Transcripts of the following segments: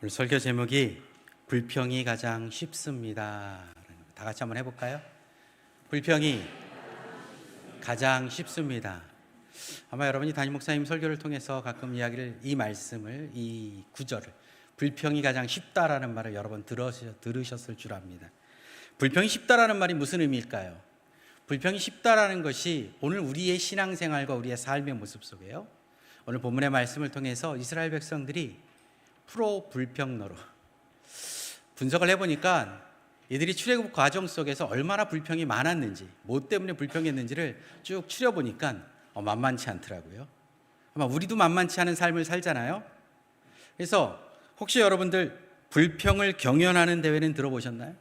오늘 설교 제목이 불평이 가장 쉽습니다. 다 같이 한번 해볼까요? 불평이 가장 쉽습니다. 아마 여러분이 담임 목사님 설교를 통해서 가끔 이 말씀을, 이 구절을 불평이 가장 쉽다라는 말을 여러 번 들으셨을 줄 압니다. 불평이 쉽다라는 말이 무슨 의미일까요? 불평이 쉽다라는 것이 오늘 우리의 신앙생활과 우리의 삶의 모습 속에요, 오늘 본문의 말씀을 통해서 이스라엘 백성들이 불평너로 분석을 해보니까 이들이 출애굽 과정 속에서 얼마나 불평이 많았는지, 뭐 때문에 불평했는지를 쭉 추려보니까 만만치 않더라고요. 아마 우리도 만만치 않은 삶을 살잖아요. 그래서 혹시 여러분들 불평을 경연하는 대회는 들어보셨나요?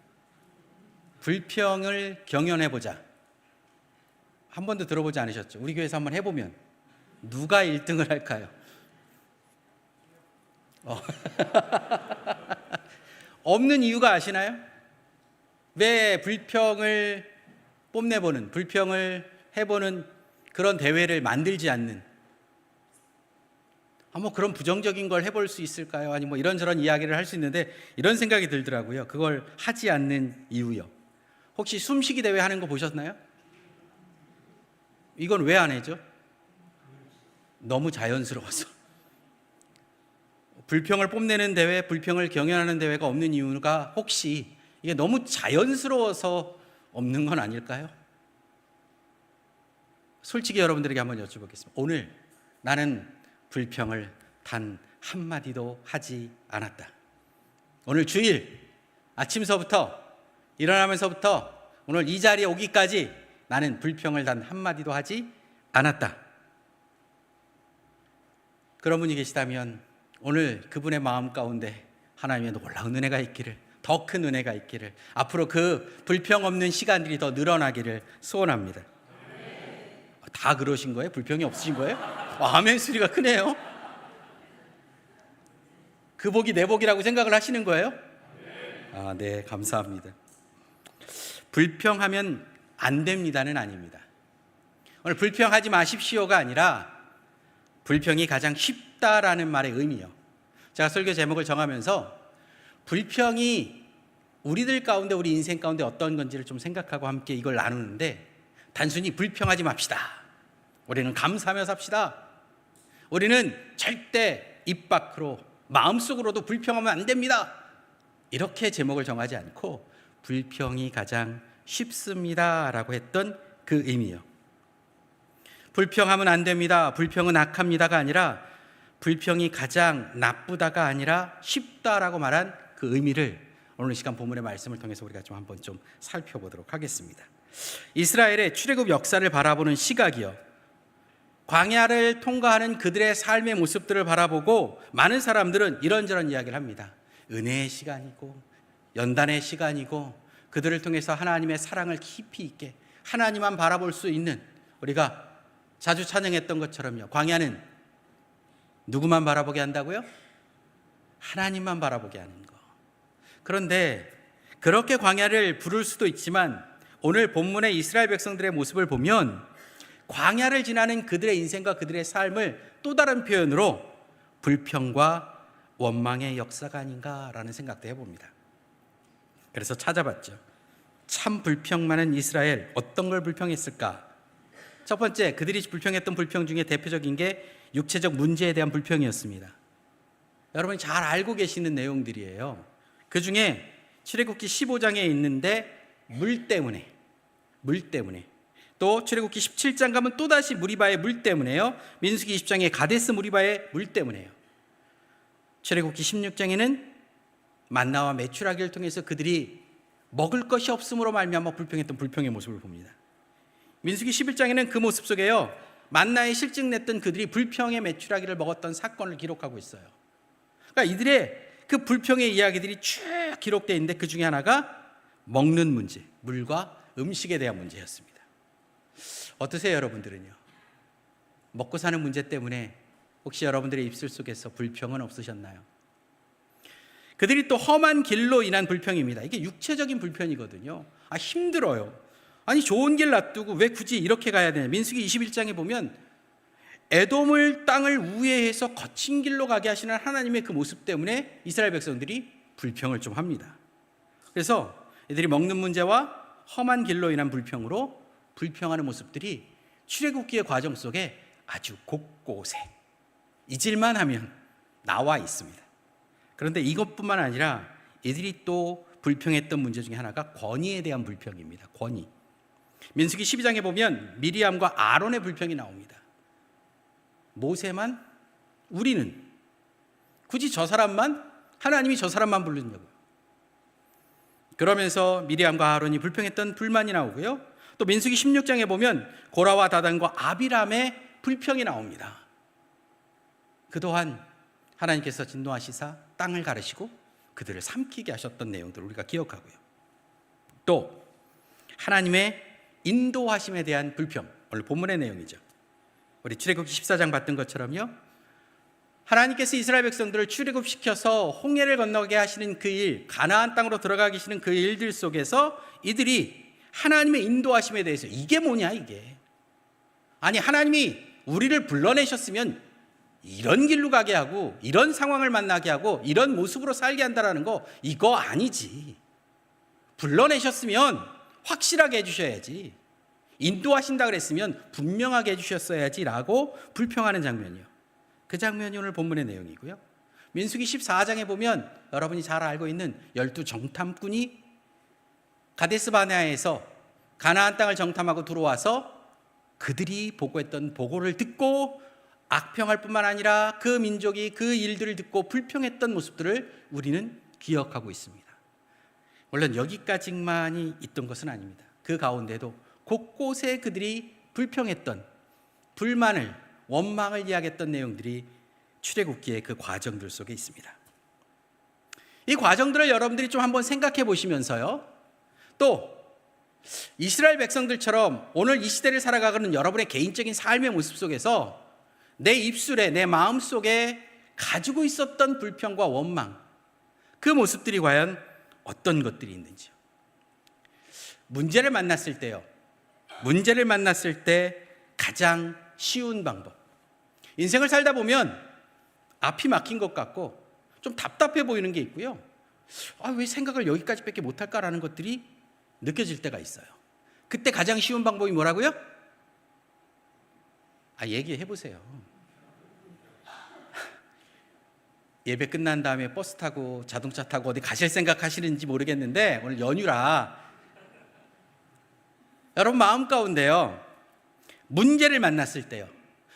불평을 경연해보자, 한 번도 들어보지 않으셨죠? 우리 교회에서 한번 해보면 누가 1등을 할까요? 없는 이유가 아시나요? 왜 불평을 뽐내보는, 불평을 해보는 그런 대회를 만들지 않는, 뭐 그런 부정적인 걸 해볼 수 있을까요? 아니 뭐 이런저런 이야기를 할 수 있는데 이런 생각이 들더라고요. 그걸 하지 않는 이유요. 혹시 숨쉬기 대회 하는 거 보셨나요? 이건 왜 안 해죠? 너무 자연스러워서. 불평을 뽐내는 대회, 불평을 경연하는 대회가 없는 이유가 혹시 이게 너무 자연스러워서 없는 건 아닐까요? 솔직히 여러분들에게 한번 여쭤보겠습니다. 오늘 나는 불평을 단 한마디도 하지 않았다. 오늘 주일 아침서부터 일어나면서부터 오늘 이 자리에 오기까지 나는 불평을 단 한마디도 하지 않았다. 그런 분이 계시다면 오늘 그분의 마음 가운데 하나님의 놀라운 은혜가 있기를, 더 큰 은혜가 있기를, 앞으로 그 불평 없는 시간들이 더 늘어나기를 소원합니다. 다 그러신 거예요? 불평이 없으신 거예요? 아멘 소리가 크네요. 그 복이 내 복이라고 생각을 하시는 거예요? 네, 감사합니다. 불평하면 안 됩니다는 아닙니다. 오늘 불평하지 마십시오가 아니라 불평이 가장 쉽다라는 말의 의미요. 제가 설교 제목을 정하면서 불평이 우리들 가운데, 우리 인생 가운데 어떤 건지를 좀 생각하고 함께 이걸 나누는데, 단순히 불평하지 맙시다, 우리는 감사하며 삽시다, 우리는 절대 입 밖으로 마음속으로도 불평하면 안 됩니다, 이렇게 제목을 정하지 않고 불평이 가장 쉽습니다라고 했던 그 의미요. 불평하면 안 됩니다, 불평은 악합니다가 아니라 불평이 가장 나쁘다가 아니라 쉽다라고 말한 그 의미를 오늘 시간 본문의 말씀을 통해서 우리가 좀 한번 좀 살펴보도록 하겠습니다. 이스라엘의 출애굽 역사를 바라보는 시각이요, 광야를 통과하는 그들의 삶의 모습들을 바라보고 많은 사람들은 이런저런 이야기를 합니다. 은혜의 시간이고 연단의 시간이고 그들을 통해서 하나님의 사랑을 깊이 있게 하나님만 바라볼 수 있는, 우리가 자주 찬양했던 것처럼요, 광야는 누구만 바라보게 한다고요? 하나님만 바라보게 하는 거. 그런데 그렇게 광야를 부를 수도 있지만 오늘 본문의 이스라엘 백성들의 모습을 보면 광야를 지나는 그들의 인생과 그들의 삶을 또 다른 표현으로 불평과 원망의 역사가 아닌가라는 생각도 해봅니다. 그래서 찾아봤죠. 참 불평 많은 이스라엘, 어떤 걸 불평했을까? 첫 번째, 그들이 불평했던 불평 중에 대표적인 게 육체적 문제에 대한 불평이었습니다. 여러분이 잘 알고 계시는 내용들이에요. 그 중에 출애굽기 15장에 있는데 물 때문에, 또 출애굽기 17장 가면 또다시 무리바의 물 때문에요. 민수기 20장에 가데스 무리바의 물 때문에요. 출애굽기 16장에는 만나와 메추라기를 통해서 그들이 먹을 것이 없음으로 말미암아 불평했던 불평의 모습을 봅니다. 민수기 11장에는 그 모습 속에요, 만나에 실증냈던 그들이 불평의 메추라기를 먹었던 사건을 기록하고 있어요. 그러니까 이들의 그 불평의 이야기들이 쭉 기록되어 있는데 그 중에 하나가 먹는 문제, 물과 음식에 대한 문제였습니다. 어떠세요 여러분들은요? 먹고 사는 문제 때문에 혹시 여러분들의 입술 속에서 불평은 없으셨나요? 그들이 또 험한 길로 인한 불평입니다. 이게 육체적인 불평이거든요. 힘들어요. 아니 좋은 길 놔두고 왜 굳이 이렇게 가야 되냐. 민수기 21장에 보면 에돔을 땅을 우회해서 거친 길로 가게 하시는 하나님의 그 모습 때문에 이스라엘 백성들이 불평을 좀 합니다. 그래서 이들이 먹는 문제와 험한 길로 인한 불평으로 불평하는 모습들이 출애굽기의 과정 속에 아주 곳곳에 잊을만 하면 나와 있습니다. 그런데 이것뿐만 아니라 이들이 또 불평했던 문제 중에 하나가 권위에 대한 불평입니다. 권위. 민수기 12장에 보면 미리암과 아론의 불평이 나옵니다. 모세만, 우리는 굳이 저 사람만, 하나님이 저 사람만 부르냐고요. 그러면서 미리암과 아론이 불평했던 불만이 나오고요. 또 민수기 16장에 보면 고라와 다단과 아비람의 불평이 나옵니다. 그동안 하나님께서 진노하시사 땅을 가르시고 그들을 삼키게 하셨던 내용들을 우리가 기억하고요. 또 하나님의 인도하심에 대한 불평, 오늘 본문의 내용이죠. 우리 출애굽기 14장 봤던 것처럼요, 하나님께서 이스라엘 백성들을 출애굽시켜서 홍해를 건너게 하시는 그 일, 가나안 땅으로 들어가게 하시는 그 일들 속에서 이들이 하나님의 인도하심에 대해서 이게 뭐냐 이게. 아니 하나님이 우리를 불러내셨으면 이런 길로 가게 하고 이런 상황을 만나게 하고 이런 모습으로 살게 한다라는 거 이거 아니지. 불러내셨으면 확실하게 해주셔야지. 인도하신다 그랬으면 분명하게 해주셨어야지 라고 불평하는 장면이요. 그 장면이 오늘 본문의 내용이고요. 민수기 14장에 보면 여러분이 잘 알고 있는 12 정탐꾼이 가데스 바네아에서 가나안 땅을 정탐하고 들어와서 그들이 보고했던 보고를 듣고 악평할 뿐만 아니라 그 민족이 그 일들을 듣고 불평했던 모습들을 우리는 기억하고 있습니다. 물론 여기까지만이 있던 것은 아닙니다. 그 가운데도 곳곳에 그들이 불평했던 불만을, 원망을 이야기했던 내용들이 출애굽기의 그 과정들 속에 있습니다. 이 과정들을 여러분들이 좀 한번 생각해 보시면서요, 또 이스라엘 백성들처럼 오늘 이 시대를 살아가는 여러분의 개인적인 삶의 모습 속에서 내 입술에, 내 마음 속에 가지고 있었던 불평과 원망, 그 모습들이 과연 어떤 것들이 있는지요. 문제를 만났을 때요, 문제를 만났을 때 가장 쉬운 방법, 인생을 살다 보면 앞이 막힌 것 같고 좀 답답해 보이는 게 있고요, 왜 생각을 여기까지밖에 못할까라는 것들이 느껴질 때가 있어요. 그때 가장 쉬운 방법이 뭐라고요? 얘기해 보세요. 예배 끝난 다음에 버스 타고 자동차 타고 어디 가실 생각 하시는지 모르겠는데 오늘 연휴라 여러분 마음 가운데요, 문제를 만났을 때요,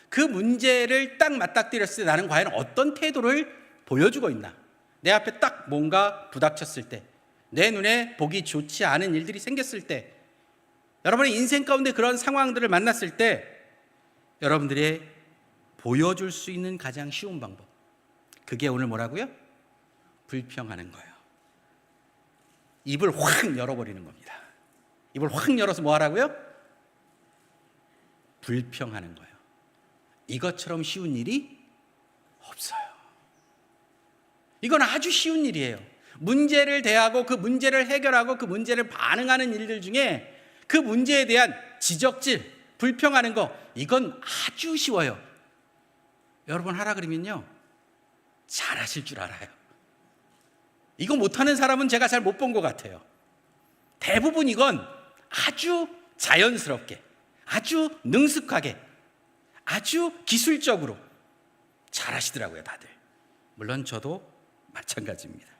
그 문제를 딱 맞닥뜨렸을 때 나는 과연 어떤 태도를 보여주고 있나, 내 앞에 딱 뭔가 부닥쳤을 때, 내 눈에 보기 좋지 않은 일들이 생겼을 때, 여러분의 인생 가운데 그런 상황들을 만났을 때 여러분들이 보여줄 수 있는 가장 쉬운 방법, 그게 오늘 뭐라고요? 불평하는 거예요. 입을 확 열어버리는 겁니다. 입을 확 열어서 뭐 하라고요? 불평하는 거예요. 이것처럼 쉬운 일이 없어요. 이건 아주 쉬운 일이에요. 문제를 대하고 그 문제를 해결하고 그 문제를 반응하는 일들 중에 그 문제에 대한 지적질, 불평하는 거, 이건 아주 쉬워요. 여러분 하라 그러면요 잘 하실 줄 알아요. 이거 못하는 사람은 제가 잘 못 본 것 같아요. 대부분 이건 아주 자연스럽게, 아주 능숙하게, 아주 기술적으로 잘 하시더라고요 다들. 물론 저도 마찬가지입니다.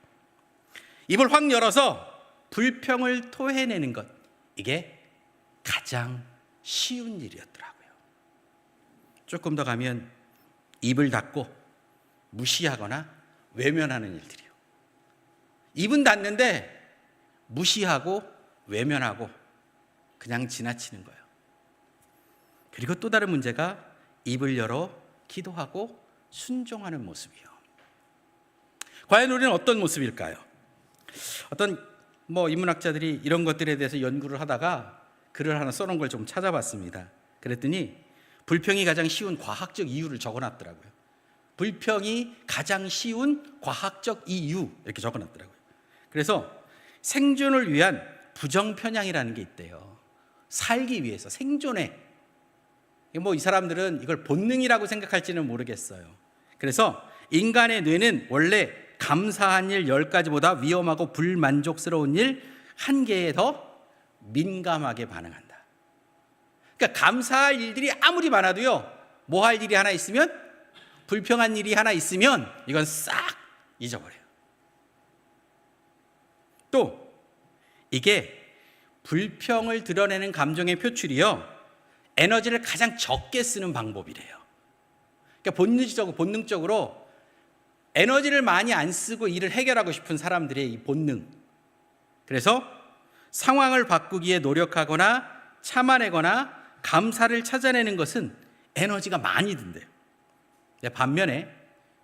입을 확 열어서 불평을 토해내는 것, 이게 가장 쉬운 일이었더라고요. 조금 더 가면 입을 닫고 무시하거나 외면하는 일들이요. 입은 닫는데 무시하고 외면하고 그냥 지나치는 거예요. 그리고 또 다른 문제가 입을 열어 기도하고 순종하는 모습이요. 과연 우리는 어떤 모습일까요? 어떤 인문학자들이 이런 것들에 대해서 연구를 하다가 글을 하나 써놓은 걸 좀 찾아봤습니다. 그랬더니 불평이 가장 쉬운 과학적 이유를 적어놨더라고요. 불평이 가장 쉬운 과학적 이유, 이렇게 적어놨더라고요. 그래서 생존을 위한 부정편향이라는 게 있대요. 살기 위해서, 생존에 뭐 이 사람들은 이걸 본능이라고 생각할지는 모르겠어요. 그래서 인간의 뇌는 원래 감사한 일 10가지보다 위험하고 불만족스러운 일 1개에 더 민감하게 반응한다. 그러니까 감사할 일들이 아무리 많아도요, 뭐 할 일이 하나 있으면, 불평한 일이 하나 있으면 이건 싹 잊어버려요. 또 이게 불평을 드러내는 감정의 표출이요, 에너지를 가장 적게 쓰는 방법이래요. 그러니까 본능적으로 에너지를 많이 안 쓰고 일을 해결하고 싶은 사람들의 이 본능. 그래서 상황을 바꾸기에 노력하거나 참아내거나 감사를 찾아내는 것은 에너지가 많이 든대요. 반면에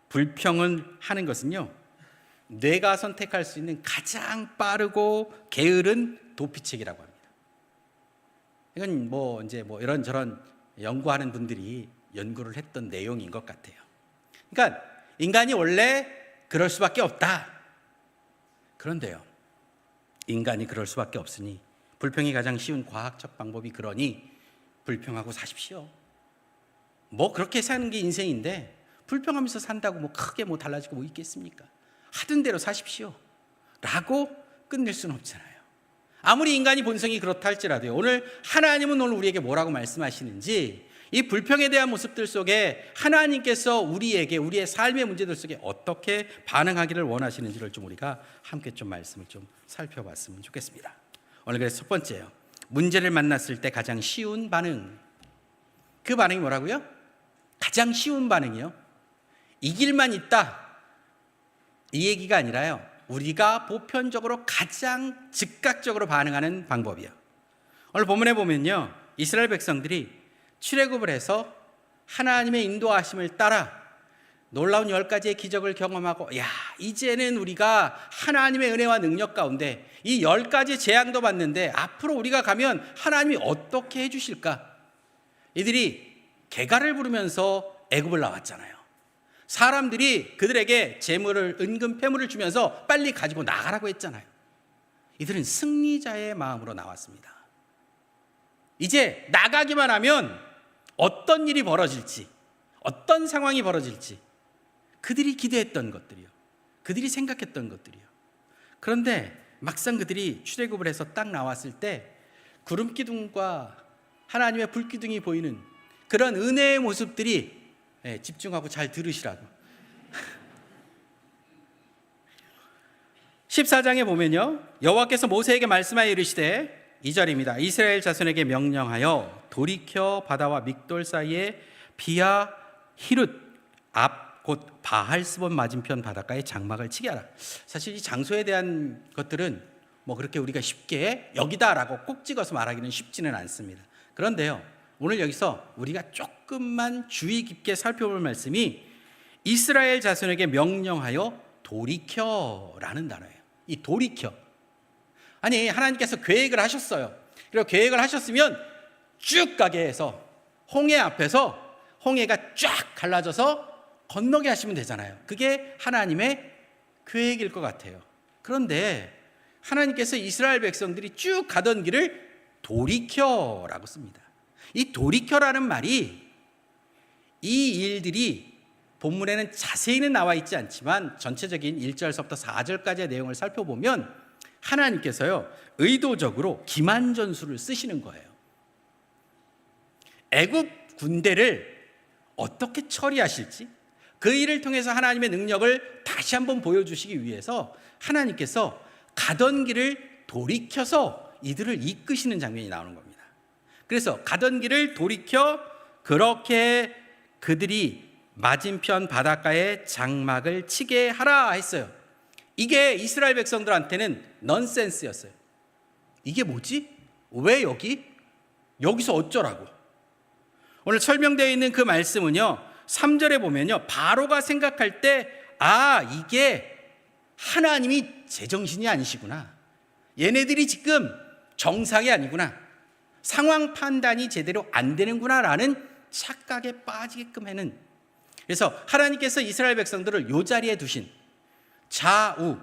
불평을 하는 것은요, 뇌가 선택할 수 있는 가장 빠르고 게으른 도피책이라고 합니다. 이건 이런저런 연구하는 분들이 연구를 했던 내용인 것 같아요. 그러니까 인간이 원래 그럴 수밖에 없다. 그런데요, 인간이 그럴 수밖에 없으니 불평이 가장 쉬운 과학적 방법이 그러니 불평하고 사십시오. 뭐 그렇게 사는 게 인생인데 불평하면서 산다고 뭐 크게 뭐 달라지고 뭐 있겠습니까? 하던 대로 사십시오 라고 끝낼 수는 없잖아요. 아무리 인간이 본성이 그렇다 할지라도요, 오늘 하나님은 오늘 우리에게 뭐라고 말씀하시는지, 이 불평에 대한 모습들 속에 하나님께서 우리에게 우리의 삶의 문제들 속에 어떻게 반응하기를 원하시는지를 좀 우리가 함께 좀 말씀을 좀 살펴봤으면 좋겠습니다. 오늘 그래서 첫 번째요, 문제를 만났을 때 가장 쉬운 반응. 그 반응이 뭐라고요? 가장 쉬운 반응이요, 이길만 있다 이 얘기가 아니라요, 우리가 보편적으로 가장 즉각적으로 반응하는 방법이요. 오늘 본문에 보면요, 이스라엘 백성들이 출애굽을 해서 하나님의 인도하심을 따라 놀라운 10가지의 기적을 경험하고, 이제는 우리가 하나님의 은혜와 능력 가운데 이 10가지 재앙도 받는데 앞으로 우리가 가면 하나님이 어떻게 해주실까? 이들이 개가를 부르면서 애굽을 나왔잖아요. 사람들이 그들에게 재물을, 은금 패물을 주면서 빨리 가지고 나가라고 했잖아요. 이들은 승리자의 마음으로 나왔습니다. 이제 나가기만 하면 어떤 일이 벌어질지, 어떤 상황이 벌어질지 그들이 기대했던 것들이요, 그들이 생각했던 것들이요. 그런데 막상 그들이 출애굽을 해서 딱 나왔을 때 구름 기둥과 하나님의 불 기둥이 보이는 그런 은혜의 모습들이, 집중하고 잘 들으시라고 14장에 보면요, 여호와께서 모세에게 말씀하여 이르시되, 2절입니다. 이스라엘 자손에게 명령하여 돌이켜 바다와 믹돌 사이에 비아 히룻 앞 곧 바할스본 맞은편 바닷가에 장막을 치게 하라. 사실 이 장소에 대한 것들은 뭐 그렇게 우리가 쉽게 여기다라고 꼭 찍어서 말하기는 쉽지는 않습니다. 그런데요, 오늘 여기서 우리가 조금만 주의 깊게 살펴볼 말씀이 이스라엘 자손에게 명령하여 돌이켜라는 단어예요. 이 돌이켜, 아니 하나님께서 계획을 하셨어요. 그리고 계획을 하셨으면 쭉 가게 해서 홍해 앞에서 홍해가 쫙 갈라져서 건너게 하시면 되잖아요. 그게 하나님의 계획일 것 같아요. 그런데 하나님께서 이스라엘 백성들이 쭉 가던 길을 돌이켜라고 씁니다. 이 돌이켜라는 말이, 이 일들이 본문에는 자세히는 나와 있지 않지만 전체적인 1절서부터 4절까지의 내용을 살펴보면 하나님께서요, 의도적으로 기만전술을 쓰시는 거예요. 애굽 군대를 어떻게 처리하실지, 그 일을 통해서 하나님의 능력을 다시 한번 보여주시기 위해서 하나님께서 가던 길을 돌이켜서 이들을 이끄시는 장면이 나오는 겁니다. 그래서 가던 길을 돌이켜 그렇게 그들이 맞은편 바닷가에 장막을 치게 하라 했어요. 이게 이스라엘 백성들한테는 넌센스였어요. 이게 뭐지? 왜 여기서 어쩌라고? 오늘 설명되어 있는 그 말씀은요, 3절에 보면요, 바로가 생각할 때, 이게 하나님이 제정신이 아니시구나, 얘네들이 지금 정상이 아니구나, 상황 판단이 제대로 안 되는구나 라는 착각에 빠지게끔 하는, 그래서 하나님께서 이스라엘 백성들을 이 자리에 두신, 좌우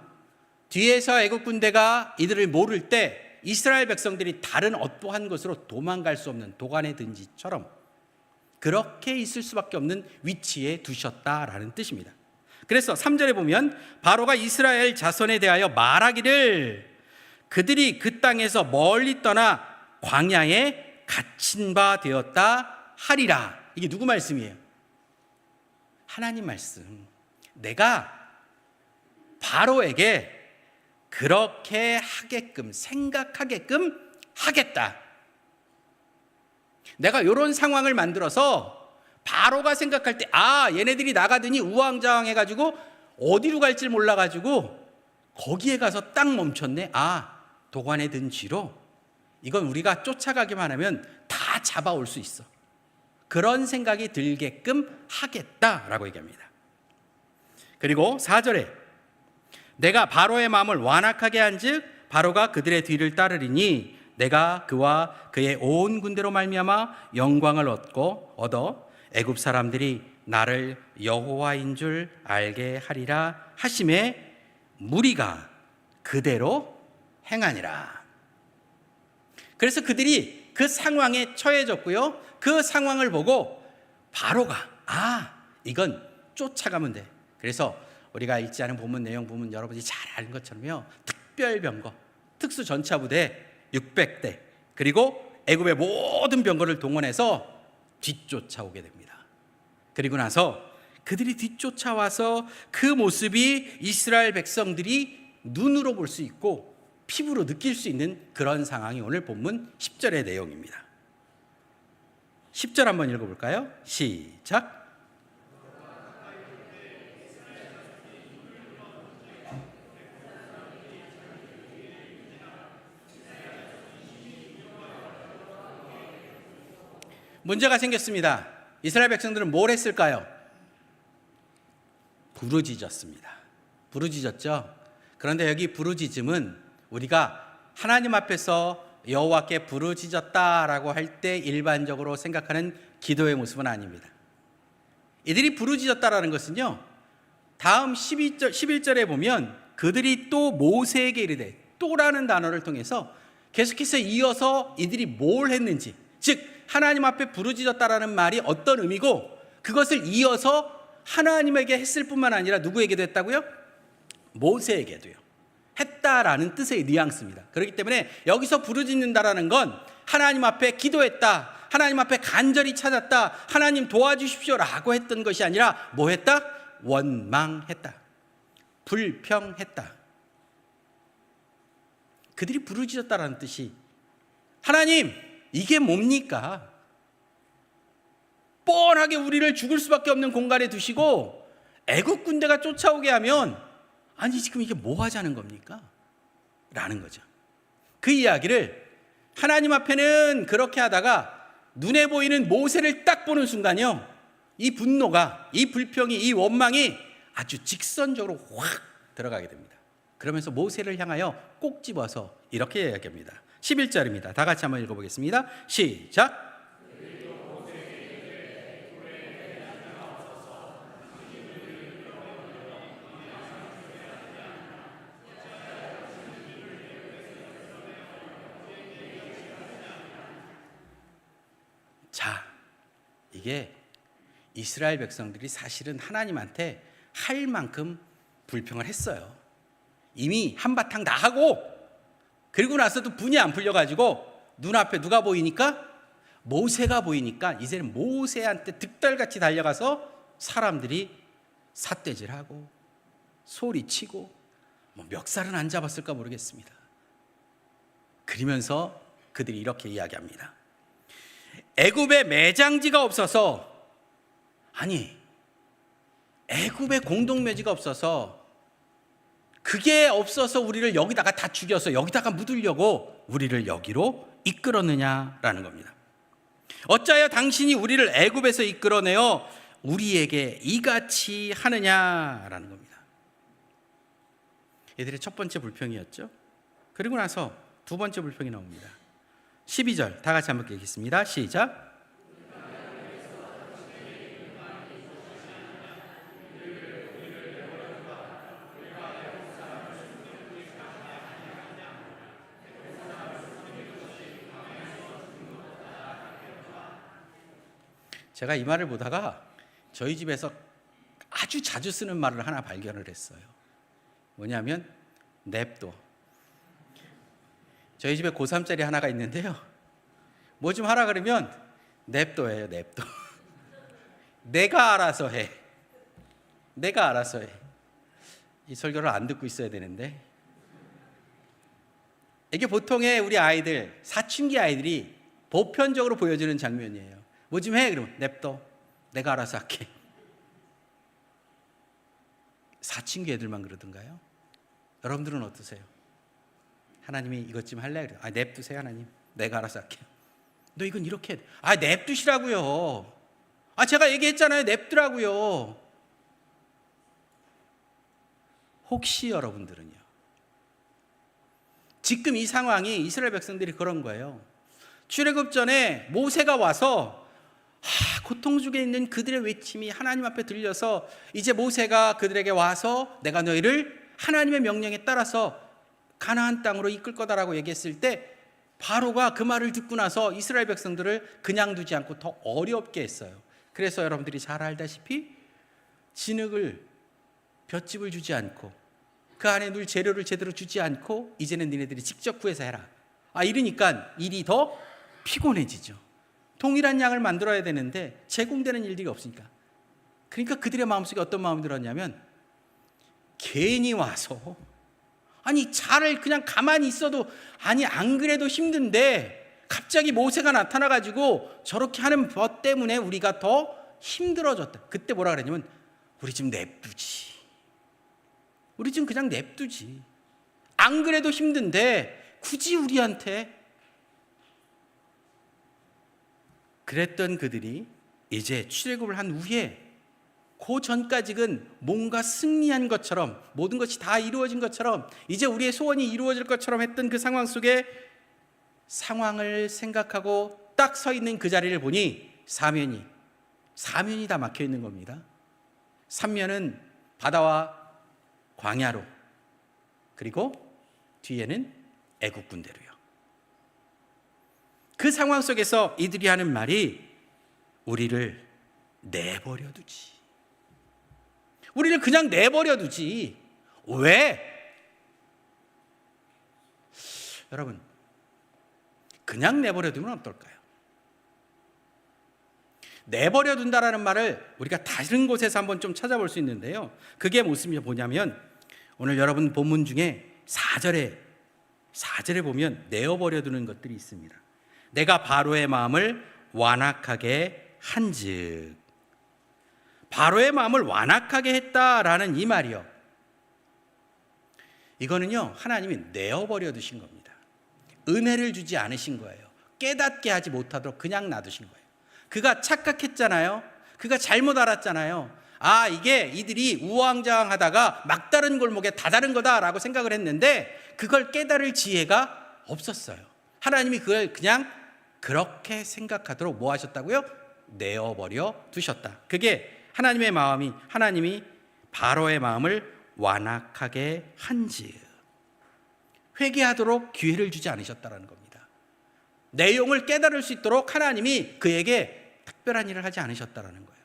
뒤에서 애국 군대가 이들을 모를 때 이스라엘 백성들이 다른 어떠한 곳으로 도망갈 수 없는 도간의 든지처럼 그렇게 있을 수밖에 없는 위치에 두셨다라는 뜻입니다. 그래서 3절에 보면 바로가 이스라엘 자손에 대하여 말하기를 그들이 그 땅에서 멀리 떠나 광야에 갇힌 바 되었다 하리라. 이게 누구 말씀이에요? 하나님 말씀. 내가 바로에게 그렇게 하게끔, 생각하게끔 하겠다. 내가 이런 상황을 만들어서 바로가 생각할 때 얘네들이 나가더니 우왕좌왕해가지고 어디로 갈지 몰라가지고 거기에 가서 딱 멈췄네. 도관에 든 쥐로 이건 우리가 쫓아가기만 하면 다 잡아올 수 있어. 그런 생각이 들게끔 하겠다라고 얘기합니다. 그리고 4절에 내가 바로의 마음을 완악하게 한즉 바로가 그들의 뒤를 따르리니 내가 그와 그의 온 군대로 말미암아 영광을 얻어 애굽 사람들이 나를 여호와인 줄 알게 하리라 하심에 무리가 그대로 행하니라. 그래서 그들이 그 상황에 처해졌고요. 그 상황을 보고 바로가 이건 쫓아가면 돼. 그래서 우리가 읽지 않은 본문 내용 보면 여러분이 잘 아는 것처럼요. 특별병거, 특수전차부대 600대 그리고 애굽의 모든 병거를 동원해서 뒤쫓아오게 됩니다. 그리고 나서 그들이 뒤쫓아와서 그 모습이 이스라엘 백성들이 눈으로 볼 수 있고 피부로 느낄 수 있는 그런 상황이 오늘 본문 10절의 내용입니다. 10절 한번 읽어볼까요? 시작. 문제가 생겼습니다. 이스라엘 백성들은 뭘 했을까요? 부르짖었습니다. 부르짖었죠. 그런데 여기 부르짖음은 우리가 하나님 앞에서 여호와께 부르짖었다라고 할 때 일반적으로 생각하는 기도의 모습은 아닙니다. 이들이 부르짖었다라는 것은요, 다음 11절에 보면 그들이 또 모세에게 이르되, 또라는 단어를 통해서 계속해서 이어서 이들이 뭘 했는지, 즉 하나님 앞에 부르짖었다라는 말이 어떤 의미고 그것을 이어서 하나님에게 했을 뿐만 아니라 누구에게도 했다고요? 모세에게도요. 했다라는 뜻의 뉘앙스입니다. 그렇기 때문에 여기서 부르짖는다라는 건 하나님 앞에 기도했다, 하나님 앞에 간절히 찾았다, 하나님 도와주십시오라고 했던 것이 아니라 뭐 했다? 원망했다, 불평했다. 그들이 부르짖었다라는 뜻이 하나님 이게 뭡니까? 뻔하게 우리를 죽을 수밖에 없는 공간에 두시고 애국 군대가 쫓아오게 하면 아니 지금 이게 뭐 하자는 겁니까? 라는 거죠. 그 이야기를 하나님 앞에는 그렇게 하다가 눈에 보이는 모세를 딱 보는 순간요, 이 분노가, 이 불평이, 이 원망이 아주 직선적으로 확 들어가게 됩니다. 그러면서 모세를 향하여 꼭 집어서 이렇게 이야기합니다. 11절입니다. 다 같이 한번 읽어보겠습니다. 시작. 자, 이게 이스라엘 백성들이 사실은 하나님한테 할 만큼 불평을 했어요. 이미 한바탕 다 하고, 그리고 나서도 분이 안 풀려가지고 눈앞에 누가 보이니까? 모세가 보이니까 이제는 모세한테 득달같이 달려가서 사람들이 삿대질하고 소리치고 멱살은 안 잡았을까 모르겠습니다. 그러면서 그들이 이렇게 이야기합니다. 애굽에 매장지가 없어서, 아니 애굽에 공동묘지가 없어서, 그게 없어서 우리를 여기다가 다 죽여서 여기다가 묻으려고 우리를 여기로 이끌었느냐라는 겁니다. 어찌하여 당신이 우리를 애굽에서 이끌어내어 우리에게 이같이 하느냐라는 겁니다. 얘들의 첫 번째 불평이었죠. 그리고 나서 두 번째 불평이 나옵니다. 12절 다 같이 한번 읽겠습니다. 시작. 제가 이 말을 보다가 저희 집에서 아주 자주 쓰는 말을 하나 발견을 했어요. 뭐냐면 냅둬. 저희 집에 고3짜리 하나가 있는데요, 뭐 좀 하라 그러면 냅둬예요. 냅둬. 내가 알아서 해. 내가 알아서 해. 이 설교를 안 듣고 있어야 되는데, 이게 보통의 우리 아이들, 사춘기 아이들이 보편적으로 보여주는 장면이에요. 뭐 좀 해 그러면 냅둬. 내가 알아서 할게. 사춘기 애들만 그러던가요? 여러분들은 어떠세요? 하나님이 이것 좀 할래? 그래요. 냅두세요. 하나님, 내가 알아서 할게요. 너 이건 이렇게 해. 냅두시라고요. 제가 얘기했잖아요. 냅두라고요. 혹시 여러분들은요, 지금 이 상황이 이스라엘 백성들이 그런 거예요. 출애굽 전에 모세가 와서 고통 중에 있는 그들의 외침이 하나님 앞에 들려서, 이제 모세가 그들에게 와서 내가 너희를 하나님의 명령에 따라서 가나안 땅으로 이끌 거다라고 얘기했을 때, 바로가 그 말을 듣고 나서 이스라엘 백성들을 그냥 두지 않고 더 어렵게 했어요. 그래서 여러분들이 잘 알다시피 진흙을, 볏짚을 주지 않고 그 안에 넣을 재료를 제대로 주지 않고 이제는 니네들이 직접 구해서 해라. 이러니까 일이 더 피곤해지죠. 동일한 양을 만들어야 되는데 제공되는 일들이 없으니까. 그러니까 그들의 마음속에 어떤 마음이 들었냐면, 괜히 와서 차를 그냥 가만히 있어도 안 그래도 힘든데 갑자기 모세가 나타나가지고 저렇게 하는 것 때문에 우리가 더 힘들어졌다. 그때 뭐라 그랬냐면, 우리 좀 냅두지. 우리 좀 그냥 냅두지. 안 그래도 힘든데 굳이 우리한테. 그랬던 그들이 이제 출애굽을 한 후에 그 전까지는 뭔가 승리한 것처럼, 모든 것이 다 이루어진 것처럼, 이제 우리의 소원이 이루어질 것처럼 했던 그 상황 속에 상황을 생각하고 딱 서 있는 그 자리를 보니 사면이 다 막혀 있는 겁니다. 삼면은 바다와 광야로, 그리고 뒤에는 애국 군대로요. 그 상황 속에서 이들이 하는 말이 우리를 내버려 두지. 우리를 그냥 내버려 두지. 왜? 여러분, 그냥 내버려 두면 어떨까요? 내버려 둔다라는 말을 우리가 다른 곳에서 한번 좀 찾아볼 수 있는데요, 그게 무슨 뭐냐면, 오늘 여러분 본문 중에 4절에 보면 내어버려 두는 것들이 있습니다. 내가 바로의 마음을 완악하게 한즉. 바로의 마음을 완악하게 했다라는 이 말이요, 이거는요 하나님이 내어버려 두신 겁니다. 은혜를 주지 않으신 거예요. 깨닫게 하지 못하도록 그냥 놔두신 거예요. 그가 착각했잖아요. 그가 잘못 알았잖아요. 이게 이들이 우왕좌왕하다가 막다른 골목에 다다른 거다라고 생각을 했는데, 그걸 깨달을 지혜가 없었어요. 하나님이 그걸 그냥 그렇게 생각하도록 뭐 하셨다고요? 내어버려 두셨다. 그게 하나님의 마음이, 하나님이 바로의 마음을 완악하게 한즉, 회개하도록 기회를 주지 않으셨다는 겁니다. 내용을 깨달을 수 있도록 하나님이 그에게 특별한 일을 하지 않으셨다는 거예요.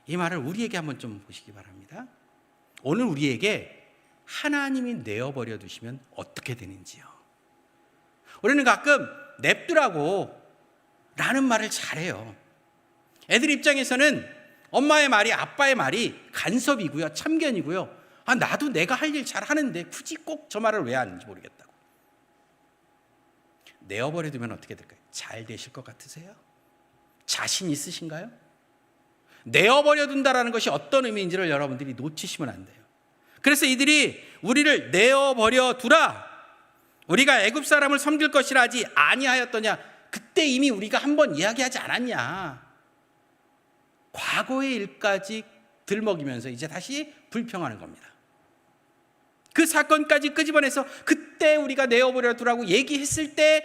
이 말을 우리에게 한번 좀 보시기 바랍니다. 오늘 우리에게 하나님이 내어버려 두시면 어떻게 되는지요. 우리는 가끔 냅두라고 라는 말을 잘해요. 애들 입장에서는 엄마의 말이, 아빠의 말이 간섭이고요, 참견이고요. 나도 내가 할 일 잘하는데 굳이 꼭 저 말을 왜 하는지 모르겠다고. 내어버려 두면 어떻게 될까요? 잘 되실 것 같으세요? 자신 있으신가요? 내어버려 둔다라는 것이 어떤 의미인지를 여러분들이 놓치시면 안 돼요. 그래서 이들이 우리를 내어버려 두라, 우리가 애굽 사람을 섬길 것이라 하지 아니하였더냐. 그때 이미 우리가 한번 이야기하지 않았냐. 과거의 일까지 들먹이면서 이제 다시 불평하는 겁니다. 그 사건까지 끄집어내서 그때 우리가 내어버려 두라고 얘기했을 때,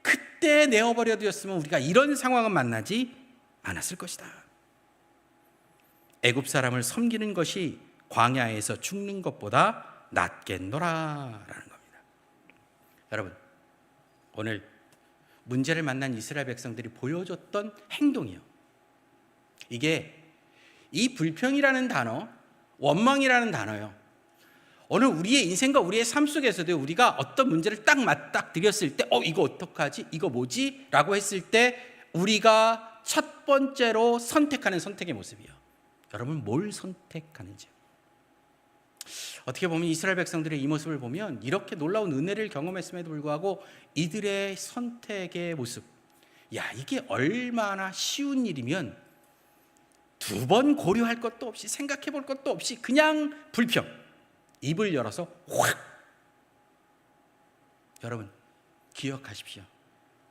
그때 내어버려 두었으면 우리가 이런 상황은 만나지 않았을 것이다. 애굽 사람을 섬기는 것이 광야에서 죽는 것보다 낫겠노라라는 겁니다. 여러분, 오늘 문제를 만난 이스라엘 백성들이 보여줬던 행동이요, 이게 이 불평이라는 단어, 원망이라는 단어요. 어느 우리의 인생과 우리의 삶 속에서도 우리가 어떤 문제를 딱 맞닥뜨렸을 때 이거 어떡하지? 이거 뭐지? 라고 했을 때 우리가 첫 번째로 선택하는 선택의 모습이요. 여러분 뭘 선택하는지요? 어떻게 보면 이스라엘 백성들의 이 모습을 보면 이렇게 놀라운 은혜를 경험했음에도 불구하고 이들의 선택의 모습, 야, 이게 얼마나 쉬운 일이면 두 번 고려할 것도 없이 생각해 볼 것도 없이 그냥 불평, 입을 열어서 확. 여러분 기억하십시오.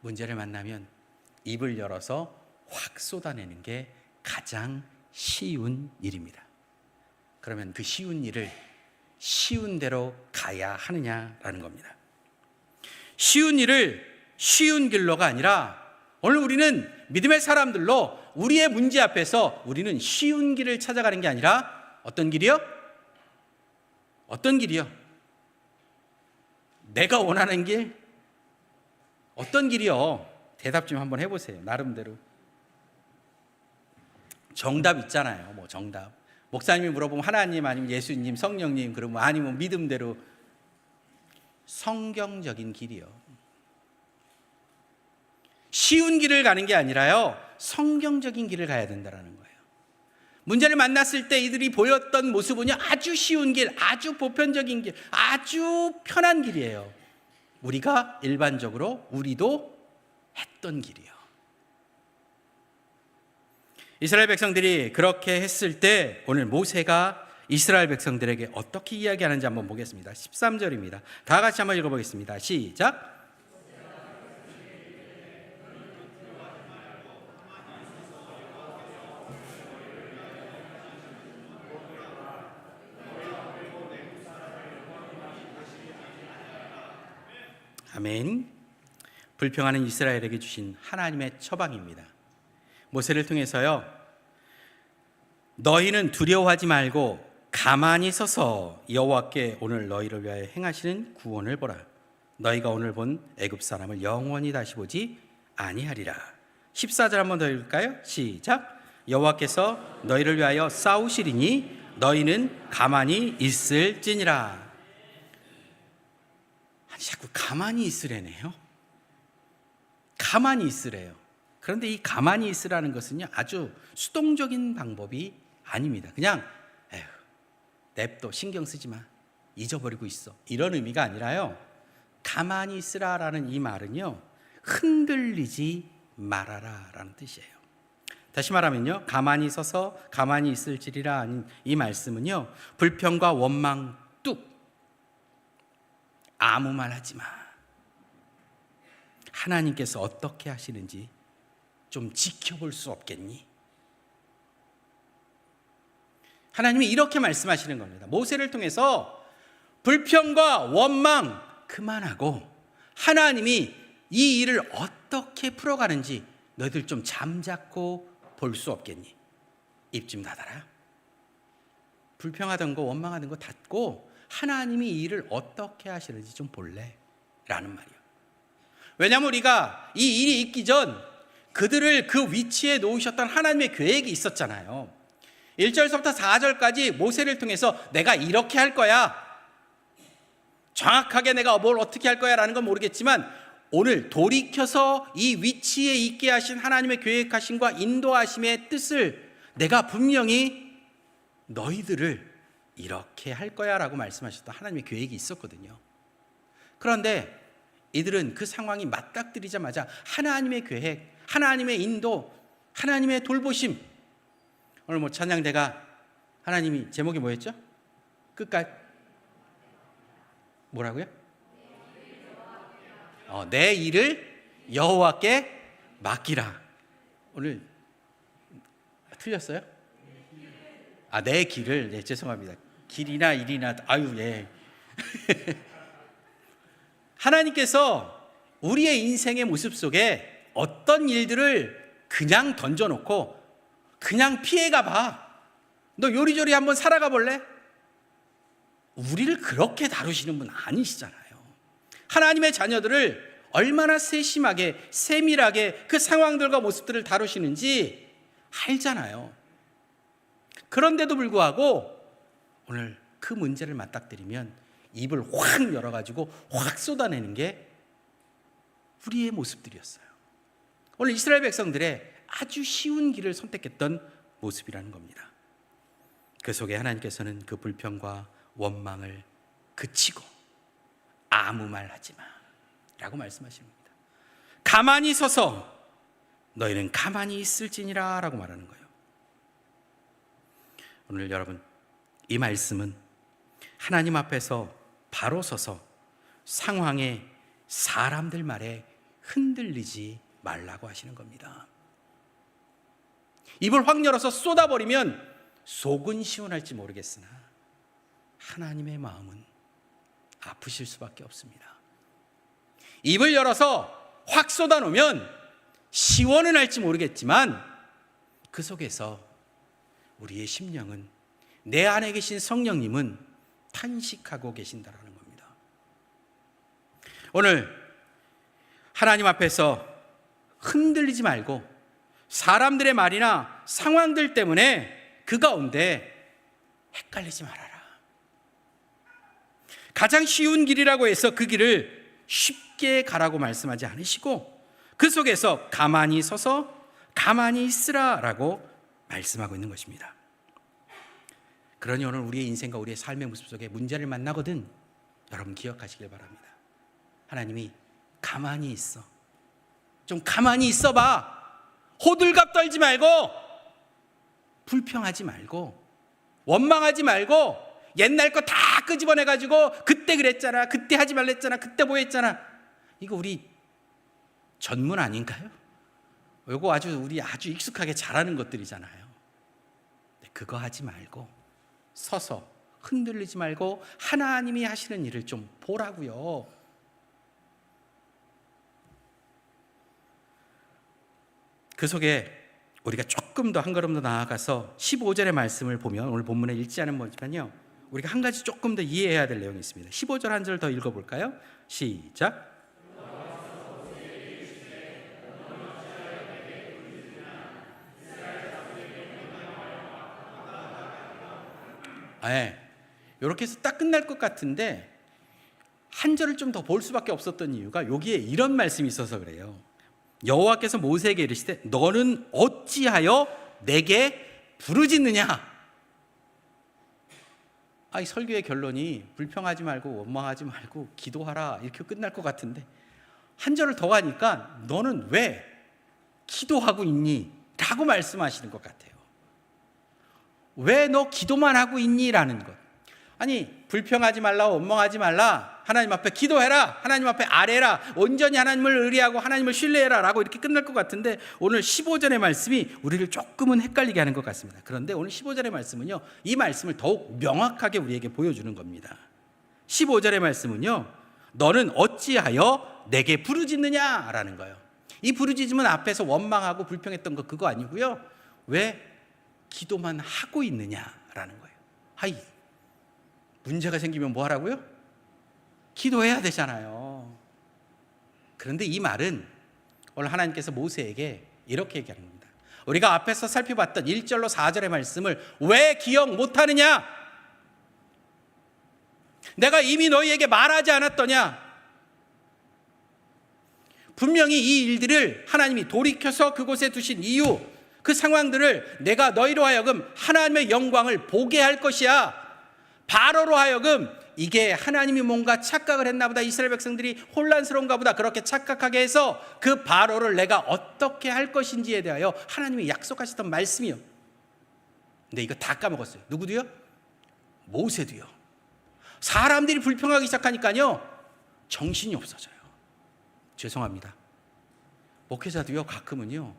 문제를 만나면 입을 열어서 확 쏟아내는 게 가장 쉬운 일입니다. 그러면 그 쉬운 일을 쉬운 대로 가야 하느냐라는 겁니다. 쉬운 일을 쉬운 길로가 아니라 오늘 우리는 믿음의 사람들로 우리의 문제 앞에서 우리는 쉬운 길을 찾아가는 게 아니라 어떤 길이요? 어떤 길이요? 내가 원하는 길? 어떤 길이요? 대답 좀 한번 해보세요. 나름대로. 정답 있잖아요. 뭐 정답. 목사님이 물어보면 하나님 아니면 예수님, 성령님, 그러면 아니면 믿음대로. 성경적인 길이요. 쉬운 길을 가는 게 아니라요, 성경적인 길을 가야 된다는 거예요. 문제를 만났을 때 이들이 보였던 모습은요, 아주 쉬운 길, 아주 보편적인 길, 아주 편한 길이에요. 우리가 일반적으로 우리도 했던 길이요. 이스라엘 백성들이 그렇게 했을 때 오늘 모세가 이스라엘 백성들에게 어떻게 이야기하는지 한번 보겠습니다. 13절입니다. 다 같이 한번 읽어보겠습니다. 시작. 아멘. 불평하는 이스라엘에게 주신 하나님의 처방입니다. 모세를 통해서요, 너희는 두려워하지 말고 가만히 서서 여호와께 오늘 너희를 위하여 행하시는 구원을 보라. 너희가 오늘 본 애굽 사람을 영원히 다시 보지 아니하리라. 14절 한번 더 읽을까요? 시작. 여호와께서 너희를 위하여 싸우시리니 너희는 가만히 있을지니라. 아니, 자꾸 가만히 있으래네요. 가만히 있으래요. 그런데 이 가만히 있으라는 것은요, 아주 수동적인 방법이 아닙니다. 그냥 에휴, 냅둬, 신경 쓰지 마, 잊어버리고 있어, 이런 의미가 아니라요, 가만히 있으라라는 이 말은요, 흔들리지 말아라 라는 뜻이에요. 다시 말하면요, 가만히 서서 가만히 있을지리라 하는 이 말씀은요, 불평과 원망 뚝, 아무 말 하지 마, 하나님께서 어떻게 하시는지 좀 지켜볼 수 없겠니? 하나님이 이렇게 말씀하시는 겁니다. 모세를 통해서 불평과 원망 그만하고 하나님이 이 일을 어떻게 풀어가는지 너희들 좀 잠자코 볼 수 없겠니? 입 좀 닫아라. 불평하던 거 원망하던 거 닫고 하나님이 이 일을 어떻게 하시는지 좀 볼래? 라는 말이요. 왜냐하면 우리가 이 일이 있기 전 그들을 그 위치에 놓으셨던 하나님의 계획이 있었잖아요. 1절부터 4절까지 모세를 통해서 내가 이렇게 할 거야, 정확하게 내가 뭘 어떻게 할 거야 라는 건 모르겠지만 오늘 돌이켜서 이 위치에 있게 하신 하나님의 계획하심과 인도하심의 뜻을 내가 분명히 너희들을 이렇게 할 거야 라고 말씀하셨던 하나님의 계획이 있었거든요. 그런데 이들은 그 상황이 맞닥뜨리자마자 하나님의 계획, 하나님의 인도, 하나님의 돌보심. 오늘 뭐 찬양대가 하나님이 제목이 뭐였죠? 끝까지 뭐라고요? 내 일을 여호와께 맡기라. 오늘 틀렸어요? 내 길을, 네, 죄송합니다. 길이나 일이나, 아유, 예. 하나님께서 우리의 인생의 모습 속에 어떤 일들을 그냥 던져놓고 그냥 피해가 봐, 너 요리조리 한번 살아가 볼래? 우리를 그렇게 다루시는 분 아니시잖아요. 하나님의 자녀들을 얼마나 세심하게 세밀하게 그 상황들과 모습들을 다루시는지 알잖아요. 그런데도 불구하고 오늘 그 문제를 맞닥뜨리면 입을 확 열어가지고 확 쏟아내는 게 우리의 모습들이었어요. 오늘 이스라엘 백성들의 아주 쉬운 길을 선택했던 모습이라는 겁니다. 그 속에 하나님께서는 그 불평과 원망을 그치고 아무 말 하지 마 라고 말씀하시는 겁니다. 가만히 서서 너희는 가만히 있을지니라 라고 말하는 거예요. 오늘 여러분, 이 말씀은 하나님 앞에서 바로 서서 상황에 사람들 말에 흔들리지 말라고 하시는 겁니다. 입을 확 열어서 쏟아버리면 속은 시원할지 모르겠으나 하나님의 마음은 아프실 수밖에 없습니다. 입을 열어서 확 쏟아놓으면 시원은 할지 모르겠지만 그 속에서 우리의 심령은, 내 안에 계신 성령님은 탄식하고 계신다라는 겁니다. 오늘 하나님 앞에서 흔들리지 말고 사람들의 말이나 상황들 때문에 그 가운데 헷갈리지 말아라. 가장 쉬운 길이라고 해서 그 길을 쉽게 가라고 말씀하지 않으시고 그 속에서 가만히 서서 가만히 있으라 라고 말씀하고 있는 것입니다. 그러니 오늘 우리의 인생과 우리의 삶의 모습 속에 문제를 만나거든 여러분 기억하시길 바랍니다. 하나님이 가만히 있어. 좀 가만히 있어봐. 호들갑 떨지 말고, 불평하지 말고, 원망하지 말고, 옛날 거 다 끄집어내가지고 그때 그랬잖아, 그때 하지 말랬잖아, 그때 뭐 했잖아. 이거 우리 전문 아닌가요? 이거 우리 아주 익숙하게 잘하는 것들이잖아요. 그거 하지 말고 서서 흔들리지 말고 하나님이 하시는 일을 좀 보라고요. 그 속에 우리가 조금 더 한 걸음 더 나아가서 15절의 말씀을 보면, 오늘 본문에 읽지 않은 거지만요, 우리가 한 가지 조금 더 이해해야 될 내용이 있습니다. 15절 한 절 더 읽어볼까요? 시작. 이렇게 해서 딱 끝날 것 같은데 한 절을 좀 더 볼 수밖에 없었던 이유가 여기에 이런 말씀이 있어서 그래요. 여호와께서 모세에게 이르시되 너는 어찌하여 내게 부르짖느냐. 이 설교의 결론이 불평하지 말고 원망하지 말고 기도하라 이렇게 끝날 것 같은데 한 절을 더 가니까 너는 왜 기도하고 있니? 라고 말씀하시는 것 같아요. 왜 너 기도만 하고 있니? 라는 것. 아니, 불평하지 말라, 원망하지 말라, 하나님 앞에 기도해라, 하나님 앞에 아뢰라, 온전히 하나님을 의뢰하고 하나님을 신뢰해라 라고 이렇게 끝날 것 같은데 오늘 15절의 말씀이 우리를 조금은 헷갈리게 하는 것 같습니다. 그런데 오늘 15절의 말씀은요, 이 말씀을 더욱 명확하게 우리에게 보여주는 겁니다. 15절의 말씀은요, 너는 어찌하여 내게 부르짖느냐 라는 거예요. 이 부르짖음은 앞에서 원망하고 불평했던 거 그거 아니고요, 왜 기도만 하고 있느냐라는 거예요. 문제가 생기면 뭐 하라고요? 기도해야 되잖아요. 그런데 이 말은 오늘 하나님께서 모세에게 이렇게 얘기하는 겁니다. 우리가 앞에서 살펴봤던 1절로 4절의 말씀을 왜 기억 못하느냐? 내가 이미 너희에게 말하지 않았더냐? 분명히 이 일들을 하나님이 돌이켜서 그곳에 두신 이유, 그 상황들을 내가 너희로 하여금 하나님의 영광을 보게 할 것이야. 바로로 하여금 이게 하나님이 뭔가 착각을 했나 보다, 이스라엘 백성들이 혼란스러운가 보다 그렇게 착각하게 해서 그 바로를 내가 어떻게 할 것인지에 대하여 하나님이 약속하셨던 말씀이요. 근데 이거 다 까먹었어요. 누구도요? 모세도요. 사람들이 불평하기 시작하니까요 정신이 없어져요. 죄송합니다. 목회자도요 가끔은요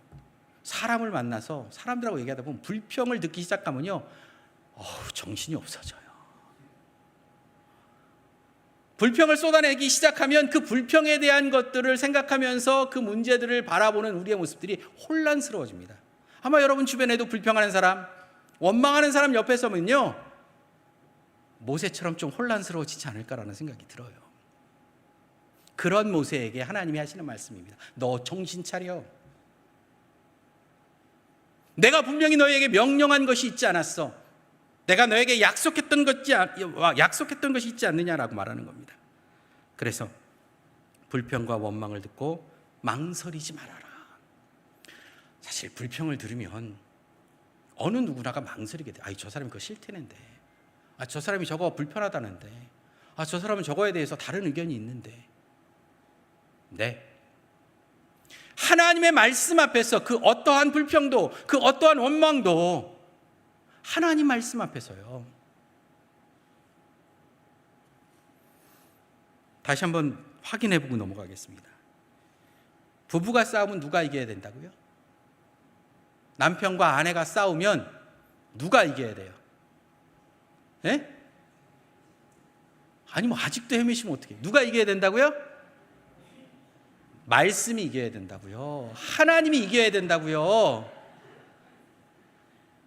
사람을 만나서 사람들하고 얘기하다 보면 불평을 듣기 시작하면요 정신이 없어져요. 불평을 쏟아내기 시작하면 그 불평에 대한 것들을 생각하면서 그 문제들을 바라보는 우리의 모습들이 혼란스러워집니다. 아마 여러분 주변에도 불평하는 사람, 원망하는 사람 옆에 서면요 모세처럼 좀 혼란스러워지지 않을까라는 생각이 들어요. 그런 모세에게 하나님이 하시는 말씀입니다. 너 정신 차려. 내가 분명히 너에게 명령한 것이 있지 않았어. 내가 너에게 약속했던 것이 있지 않느냐라고 말하는 겁니다. 그래서 불평과 원망을 듣고 망설이지 말아라. 사실 불평을 들으면 어느 누구나가 망설이게 돼. 저 사람이 그거 싫다는데. 저 사람이 저거 불편하다는데. 저 사람은 저거에 대해서 다른 의견이 있는데. 네. 하나님의 말씀 앞에서 그 어떠한 불평도, 그 어떠한 원망도 하나님 말씀 앞에서요. 다시 한번 확인해 보고 넘어가겠습니다. 부부가 싸우면 누가 이겨야 된다고요? 남편과 아내가 싸우면 누가 이겨야 돼요? 예? 아니 아직도 헤매시면 어떡해? 누가 이겨야 된다고요? 말씀이 이겨야 된다고요. 하나님이 이겨야 된다고요.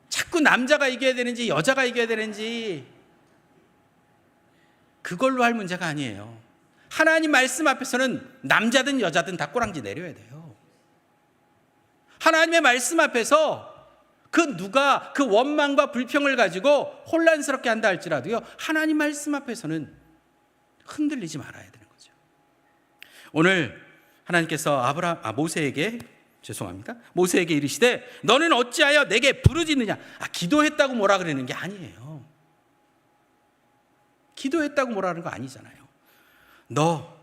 자꾸 남자가 이겨야 되는지 여자가 이겨야 되는지 그걸로 할 문제가 아니에요. 하나님 말씀 앞에서는 남자든 여자든 다 꼬랑지 내려야 돼요. 하나님의 말씀 앞에서 누가 그 원망과 불평을 가지고 혼란스럽게 한다 할지라도요, 하나님 말씀 앞에서는 흔들리지 말아야 되는 거죠. 오늘 하나님께서 모세에게 이르시되 너는 어찌하여 내게 부르짖느냐. 기도했다고 뭐라 그러는 게 아니에요. 기도했다고 뭐라는 거 아니잖아요. 너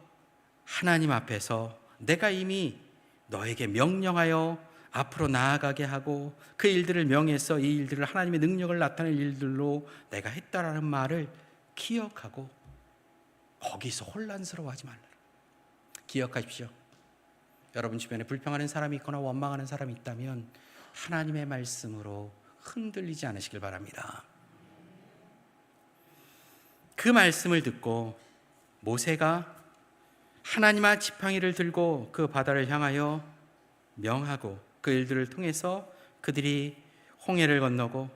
하나님 앞에서 내가 이미 너에게 명령하여 앞으로 나아가게 하고 그 일들을 명해서 이 일들을 하나님의 능력을 나타낼 일들로 내가 했다라는 말을 기억하고 거기서 혼란스러워하지 말라. 기억하십시오. 여러분 주변에 불평하는 사람이 있거나 원망하는 사람이 있다면 하나님의 말씀으로 흔들리지 않으시길 바랍니다. 그 말씀을 듣고 모세가 하나님의 지팡이를 들고 그 바다를 향하여 명하고 그 일들을 통해서 그들이 홍해를 건너고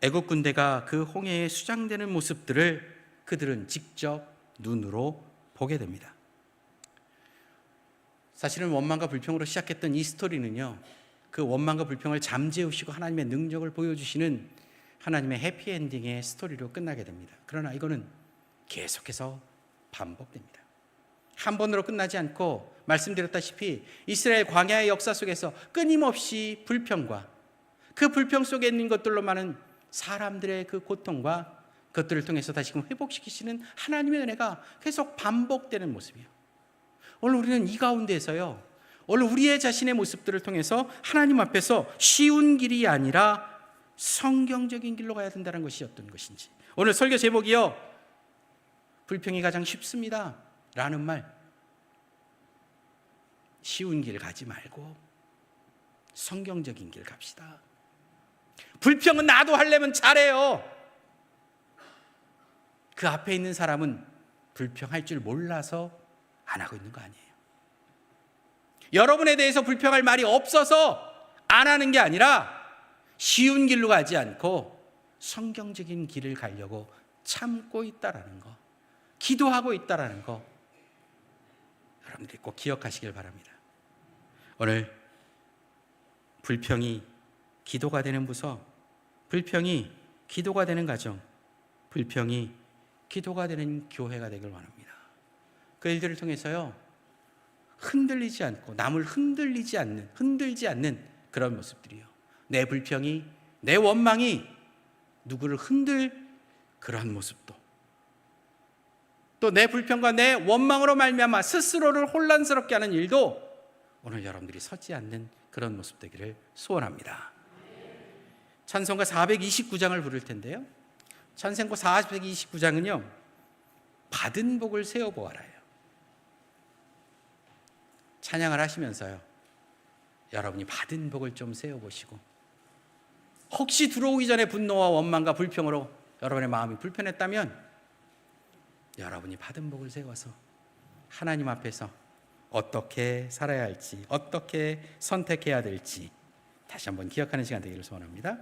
애국 군대가 그 홍해에 수장되는 모습들을 그들은 직접 눈으로 보게 됩니다. 사실은 원망과 불평으로 시작했던 이 스토리는요, 그 원망과 불평을 잠재우시고 하나님의 능력을 보여주시는 하나님의 해피엔딩의 스토리로 끝나게 됩니다. 그러나 이거는 계속해서 반복됩니다. 한 번으로 끝나지 않고 말씀드렸다시피 이스라엘 광야의 역사 속에서 끊임없이 불평과 그 불평 속에 있는 것들로 많은 사람들의 그 고통과 그것들을 통해서 다시금 회복시키시는 하나님의 은혜가 계속 반복되는 모습이에요. 오늘 우리는 이 가운데에서요, 오늘 우리의 자신의 모습들을 통해서 하나님 앞에서 쉬운 길이 아니라 성경적인 길로 가야 된다는 것이 어떤 것인지, 오늘 설교 제목이요, 불평이 가장 쉽습니다 라는 말, 쉬운 길 가지 말고 성경적인 길 갑시다. 불평은 나도 하려면 잘해요. 그 앞에 있는 사람은 불평할 줄 몰라서 안 하고 있는 거 아니에요. 여러분에 대해서 불평할 말이 없어서 안 하는 게 아니라 쉬운 길로 가지 않고 성경적인 길을 가려고 참고 있다라는 거, 기도하고 있다라는 거, 여러분들이 꼭 기억하시길 바랍니다. 오늘 불평이 기도가 되는 부서, 불평이 기도가 되는 가정, 불평이 기도가 되는 교회가 되길 원합니다. 그 일들을 통해서요, 흔들리지 않고 남을 흔들지 않는 그런 모습들이요, 내 불평이, 내 원망이 누구를 흔들 그러한 모습도, 또 내 불평과 내 원망으로 말미암아 스스로를 혼란스럽게 하는 일도 오늘 여러분들이 서지 않는 그런 모습 되기를 소원합니다. 찬송가 429장을 부를 텐데요, 찬송가 429장은요 받은 복을 세어보아라요. 찬양을 하시면서요, 여러분이 받은 복을 좀 세어보시고, 혹시 들어오기 전에 분노와 원망과 불평으로 여러분의 마음이 불편했다면 여러분이 받은 복을 세워서 하나님 앞에서 어떻게 살아야 할지, 어떻게 선택해야 될지 다시 한번 기억하는 시간 되기를 소원합니다.